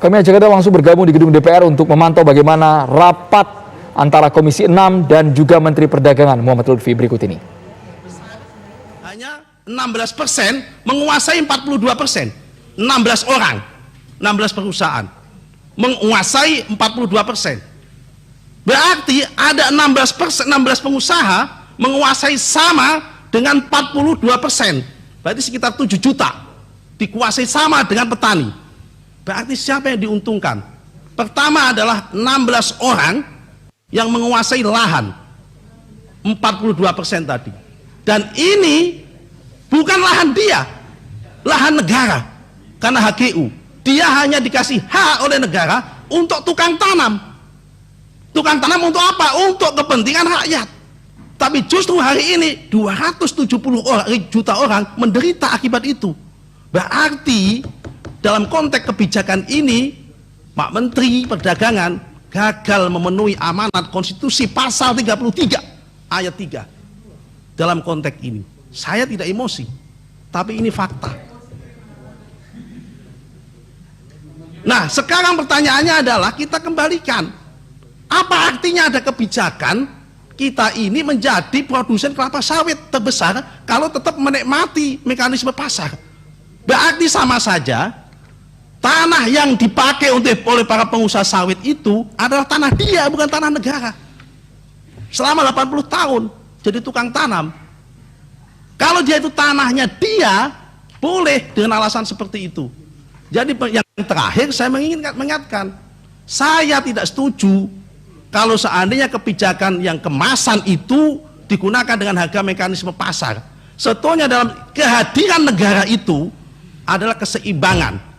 Kami ajak Anda langsung bergabung di gedung DPR untuk memantau bagaimana rapat antara Komisi 6 dan juga Menteri Perdagangan Muhammad Lutfi berikut ini. Hanya 16% menguasai 42%. 16 orang, 16 perusahaan menguasai 42%. Berarti ada 16 pengusaha menguasai sama dengan 42%. Berarti sekitar 7 juta dikuasai sama dengan petani. Berarti siapa yang diuntungkan? Pertama adalah 16 orang yang menguasai lahan 42% tadi. Dan ini bukan lahan dia, lahan negara. Karena HGU, dia hanya dikasih hak oleh negara untuk tukang tanam. Tukang tanam untuk apa? Untuk kepentingan rakyat. Tapi justru hari ini 270 juta orang menderita akibat itu. Berarti dalam konteks kebijakan ini, Pak Menteri Perdagangan gagal memenuhi amanat konstitusi pasal 33 ayat 3. Dalam konteks ini, saya tidak emosi, tapi ini fakta. Nah, sekarang pertanyaannya adalah kita kembalikan. Apa artinya ada kebijakan kita ini menjadi produsen kelapa sawit terbesar kalau tetap menikmati mekanisme pasar? Berarti sama saja tanah yang dipakai oleh para pengusaha sawit itu adalah tanah dia, bukan tanah negara. Selama 80 tahun jadi tukang tanam. Kalau dia itu tanahnya dia, boleh dengan alasan seperti itu. Jadi yang terakhir saya mengingatkan, saya tidak setuju kalau seandainya kebijakan yang kemasan itu digunakan dengan harga mekanisme pasar. Sebetulnya dalam kehadiran negara itu adalah keseimbangan.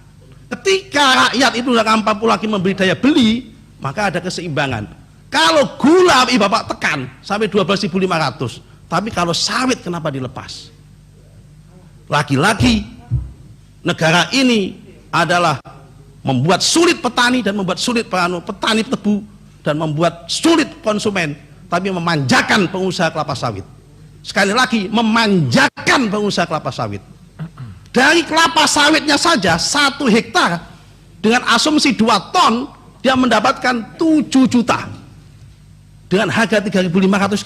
Ketika rakyat itu tidak mampu lagi membeli daya beli, maka ada keseimbangan. Kalau gula Bapak tekan sampai 12.500, tapi kalau sawit kenapa dilepas? Lagi-lagi negara ini adalah membuat sulit petani dan membuat sulit petani tebu dan membuat sulit konsumen, tapi memanjakan pengusaha kelapa sawit. Sekali lagi, memanjakan pengusaha kelapa sawit. Dari kelapa sawitnya saja 1 hektar dengan asumsi 2 ton dia mendapatkan 7 juta dengan harga 3.500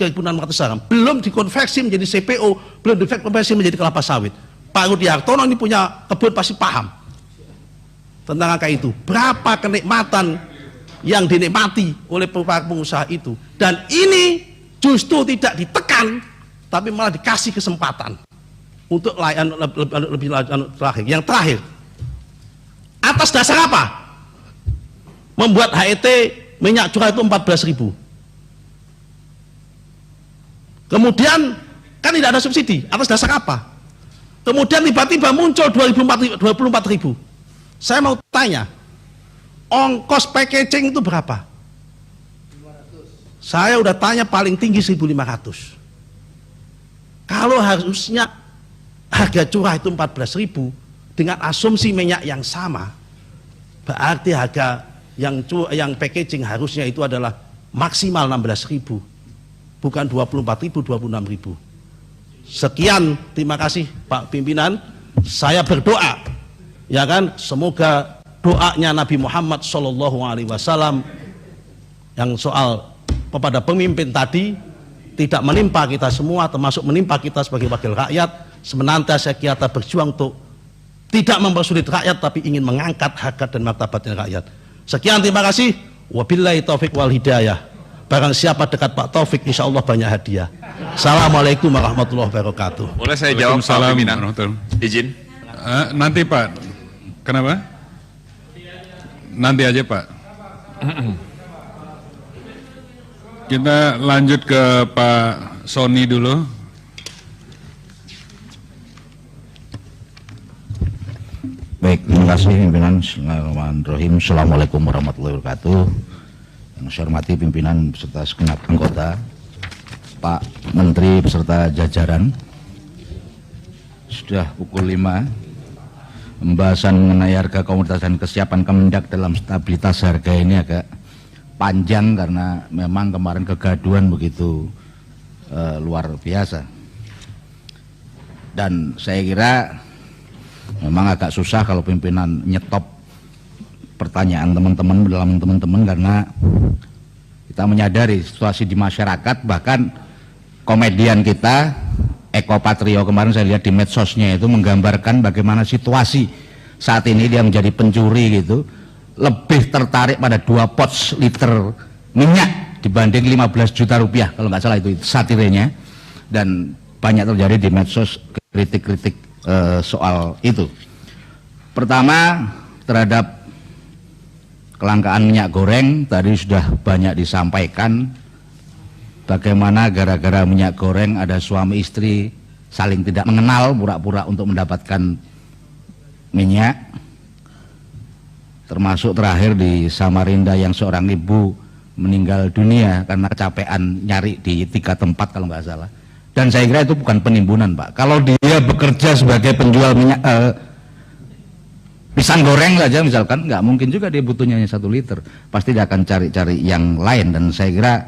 3.600 belum dikonversi menjadi CPO, belum dikonversi menjadi kelapa sawit. Pak Rudi Hartono ini punya kebun pasti paham tentang angka itu, berapa kenikmatan yang dinikmati oleh para pengusaha itu. Dan ini justru tidak ditekan tapi malah dikasih kesempatan untuk lebih terakhir. Yang terakhir, atas dasar apa membuat HET minyak curah itu 14.000? Kemudian kan tidak ada subsidi, atas dasar apa? Kemudian tiba-tiba muncul 24.000. Saya mau tanya, ongkos packaging itu berapa? 500. Saya udah tanya paling tinggi 1.500. Kalau harusnya harga curah itu 14.000 dengan asumsi minyak yang sama, berarti harga yang packaging harusnya itu adalah maksimal 16.000, bukan 24.000, 26.000. Sekian, terima kasih Pak Pimpinan. Saya berdoa, ya kan, semoga doanya Nabi Muhammad SAW yang soal kepada pemimpin tadi tidak menimpa kita semua, termasuk menimpa kita sebagai wakil rakyat. Senantiasa kita berjuang untuk tidak mempersulit rakyat, tapi ingin mengangkat harkat dan martabatnya rakyat. Sekian, terima kasih. Wabillahi taufik wal hidayah. Barang siapa dekat Pak Taufik, insya Allah banyak hadiah. Assalamualaikum warahmatullahi wabarakatuh. Boleh saya jawab Pak Pimpinan? Izin. Nanti Pak. Kenapa? Nanti aja Pak. Kita lanjut ke Pak Sony dulu. Baik, terima kasih pimpinan. Bismillahirrahmanirrahim. Assalamualaikum warahmatullahi wabarakatuh. Yang saya hormati pimpinan beserta segenap anggota, Pak Menteri beserta jajaran. Sudah pukul 5, pembahasan mengenai harga komoditas dan kesiapan Kemendak dalam stabilitas harga ini agak panjang karena memang kemarin kegaduhan begitu luar biasa. Dan saya kira memang agak susah kalau pimpinan nyetop pertanyaan teman-teman karena kita menyadari situasi di masyarakat, bahkan komedian kita Eko Patrio kemarin saya lihat di medsosnya itu menggambarkan bagaimana situasi saat ini dia menjadi pencuri gitu, lebih tertarik pada 2 pots liter minyak dibanding 15 juta rupiah kalau nggak salah, itu satirenya, dan banyak terjadi di medsos kritik-kritik soal itu. Pertama, terhadap kelangkaan minyak goreng tadi sudah banyak disampaikan bagaimana gara-gara minyak goreng ada suami istri saling tidak mengenal, pura-pura untuk mendapatkan minyak. Termasuk terakhir di Samarinda yang seorang ibu meninggal dunia karena kecapean nyari di 3 tempat kalau nggak salah. Dan saya kira itu bukan penimbunan, Pak. Kalau dia bekerja sebagai penjual minyak pisang goreng saja misalkan, nggak mungkin juga dia butuhnya hanya 1 liter. Pasti dia akan cari-cari yang lain, dan saya kira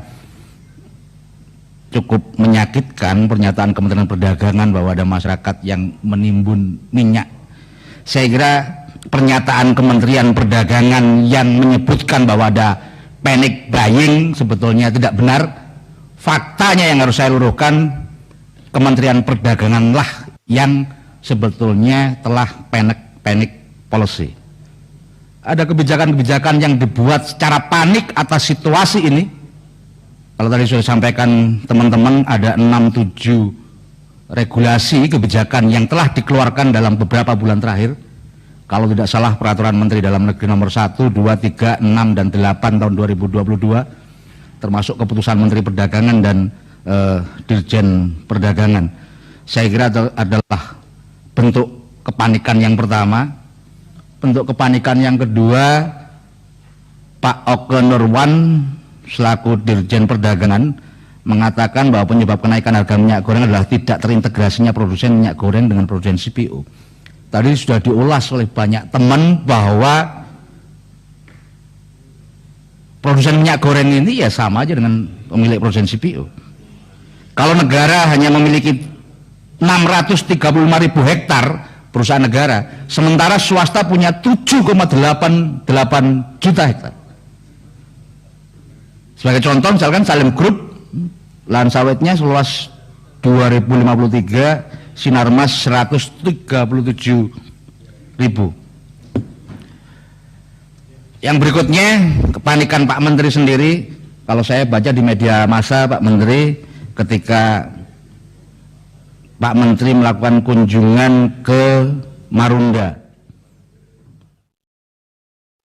cukup menyakitkan pernyataan Kementerian Perdagangan bahwa ada masyarakat yang menimbun minyak. Saya kira pernyataan Kementerian Perdagangan yang menyebutkan bahwa ada panic buying sebetulnya tidak benar. Faktanya yang harus saya luruhkan, Kementerian Perdagangan lah yang sebetulnya telah panic policy. Ada kebijakan-kebijakan yang dibuat secara panik atas situasi ini. Kalau tadi sudah disampaikan teman-teman, ada 6-7 regulasi kebijakan yang telah dikeluarkan dalam beberapa bulan terakhir. Kalau tidak salah peraturan Menteri Dalam Negeri nomor 1, 2, 3, 6, dan 8 tahun 2022, termasuk keputusan Menteri Perdagangan dan Dirjen Perdagangan. Saya kira adalah bentuk kepanikan yang pertama. Bentuk kepanikan yang kedua, Pak Oke Nurwan selaku Dirjen Perdagangan mengatakan bahwa penyebab kenaikan harga minyak goreng adalah tidak terintegrasinya produsen minyak goreng dengan produsen CPO. Tadi sudah diulas oleh banyak teman bahwa produsen minyak goreng ini ya sama aja dengan pemilik produsen CPO. Kalau negara hanya memiliki 635.000 hektar perusahaan negara, sementara swasta punya 7,88 juta hektar. Sebagai contoh misalkan Salim Group, lahan sawitnya seluas 2053, Sinarmas 137.000. Yang berikutnya, kepanikan Pak Menteri sendiri. Kalau saya baca di media massa, Pak Menteri ketika Pak Menteri melakukan kunjungan ke Marunda,